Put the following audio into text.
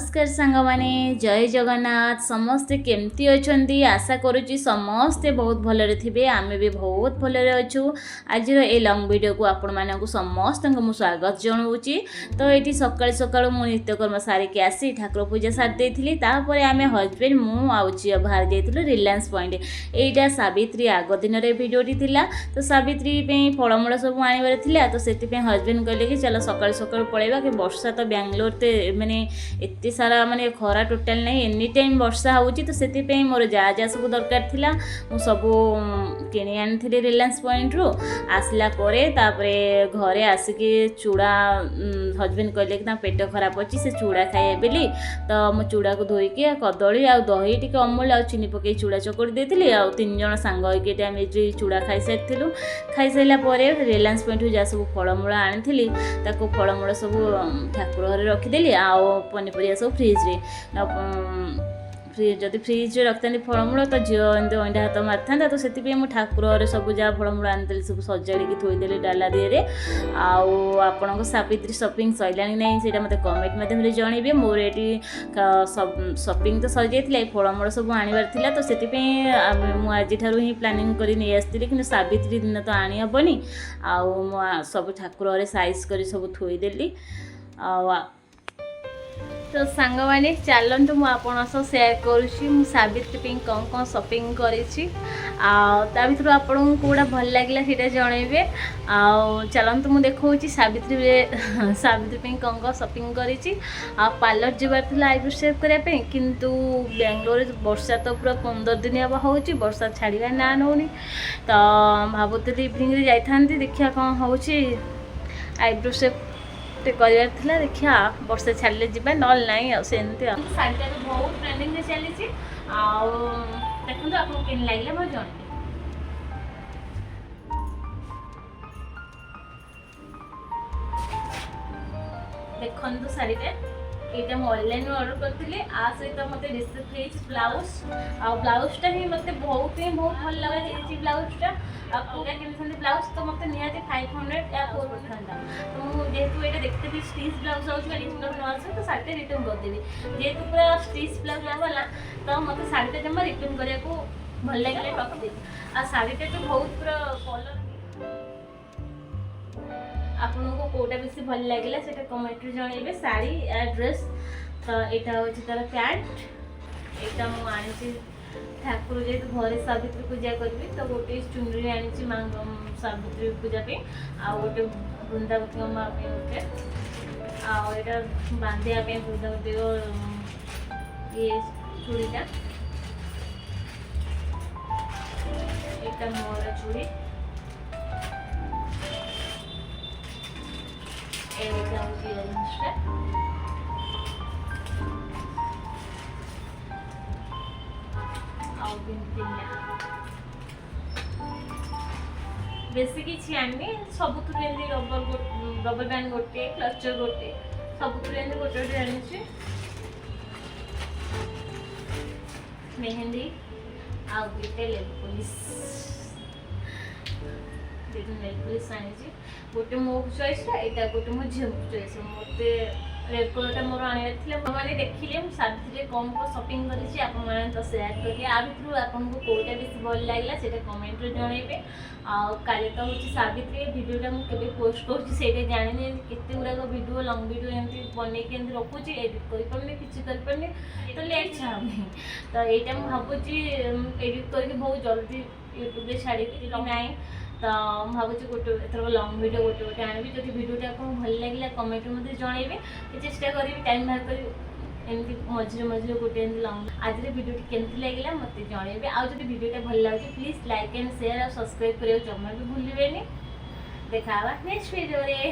नमस्कार सांग माने जय जगन्नाथ समस्ते केमती अछंती आशा करुच्ची समस्ते बहुत भलरे थिबे आमे भी बहुत भलरे अछु। आज ए लॉन्ग वीडियो को आपण मानकु समस्त मु स्वागत जणाउची। तो एठी सकाळ सकाळ मु नित्यकर्म सारी के आसी ठाकुर पूजा सार देथिली तापर आमे हस्बैंड मु आउची बाहर जेतिलो रिलायंस पॉइंट एटा साबित्री आगो दिन रे वीडियोटी थिला। तो साबित्री पे फळमूळ सब आनिबार थिला तो सेति पे हस्बैंड कहले कि चलो सकाळ सकाळ पळेबा कि वर्षा तो बेंगलोर ते माने एते सारा माने खरा टोटाल नहीं एनी टाइम वर्षा होची। तो सेति पे मोर जा जा सब दरकार थिला मु सब किनि आनी रिलायंस पॉइंट रु आसला परे तापरे घरे आसिकी चूड़ा हस्बैंड कहले कि पेट खराब अच्छी से चूड़ा खाए बेली। तो मु चूड़ा को धोईकी कदली आ दही टिके अमूल आ चीनी पकई चूड़ा चकड़ी देथिली आ तीन जण सांग होइके आमे चूड़ा खाई सारिथिलु। खाई साइला परे रिलायंस पॉइंट जा सब फळमूळ आनिथिली ताको फळमूळ सब ठाकुर घरे रखिदेली आ पनीपरिया सब फ्रिज जदि फ्रिज रखता फलमूल तो झील एमती अंडा हाथ मारी तो से ठाकुर सब जहाँ फलमूल आनी सब सजाड़ी थोदेली डाला दिए। आपण साबित्री शॉपिंग सैलानी नहीं से मत कमेंट मध्यम जनइबे। मोर ये शॉपिंग तो सर जाइए फलमूल सब आनबार तो से मुझे ही प्लानिंग कर नहीं आसती कि साबित्री दिन तो आनी हेनी आ सब ठाकुर साइज कर सब थोदेली। तो सांग मैंने चलतु मुझे सेयार करुँची साबित्री कौन कौन शॉपिंग करी भर आपको कौटा भल लगे सीटा जनइबे। चलतु मुझे देखा साबित्री साबित्री कौन कौन शॉपिंग करी पार्लर जबार आईब्रो शेव करने किंतु बेंगलोर वर्षा तो पूरा 15 दिन हम हो वर्षा छाड़ा ना नौनी। तो भावुली इवनिंग जाता देखिए कौन हो आईब्रो शेव करार देखिया वर्षा छाड़े जा ना ना सेमती शाढ़ीटा भी बहुत ट्रेंडिंग चली देखो आपको केन लगे मैं जन देखो शाढ़ीटा ये ऑनलाइन ऑर्डर करी आ सहित मत रिसीव ब्लाउज ब्लाउजटा ही मत बहुत भल लगे ब्लाउजटा अलग कि ब्लाउज तो मत निहाती 500 या 400 था। तो मुझे ये देखते स्टिच ब्लाउज आउट तो शाढ़ी रिटर्न करदेवी जेहेतु पूरा स्टिच ब्लाउज आगला तो मत शाढ़ीटा जमा रिटर्न करने को भल लगे रखिदेवी। आ शाढ़ीटा तो बहुत पूरा कलर आपको कौटा बेसी भल लगे से कमेंट जनइबे साड़ी या ड्रेस। तो यहाँ हूँ तार पैंट यहाँ मुझे ठाकुर जेहतु घरे सावित्री पूजा करी तो गोटे चुनरी आनी माँ सावित्री पूजा पे आ गोटे वृंदावती माँ गोटे आटा बांधापी वृंदावती ये चूड़ीटा यहाँ मोर चूड़ी बेसी किसी आनी सब रबर बैंड गोटे क्लचर गोटे सब गोटे गोटे आनी मेहंदी आ गोटे नेल पॉलिश नेल पॉलिश आनी गोटे मो चॉइस यहाँ गोटे मो झील चॉइस मत रेड कलर मोर आने देखिले साबित्री कौन कौन शॉपिंग करी तो सेयार करिए। आ भर आपको कौटा बेस भल लगे से कमेंट जनइबे। काली तो हूँ साबित्री वीडियोटा मुझे पोस्ट कर जानी केते गुड़ाक वीडियो लंग वीडियो एमती बनई रखुची एडिट करपारे किसी करपारे तो लेट छाऊनी। तो यहाँ मुझे भावुची एडिट करके बहुत जल्दी यूट्यूब छाड़ी ना तो भावुँ गोटे एथर लंग वीडियो गोटे गोटे आनी जब वीडियोटा आपको भल लगे कमेंट मत जनइबे चेष्टा करी टाइम बाहर कर एमती मझे मझे गोटे लंग आज वीडियोटी केमती लगे मत जनइबे। आज वीडियोटा भल लगे प्लीज लाइक एंड शेयर और सब्सक्राइब करियो जमा भी भूलिए। देखा नेक्स्ट वीडियो रे।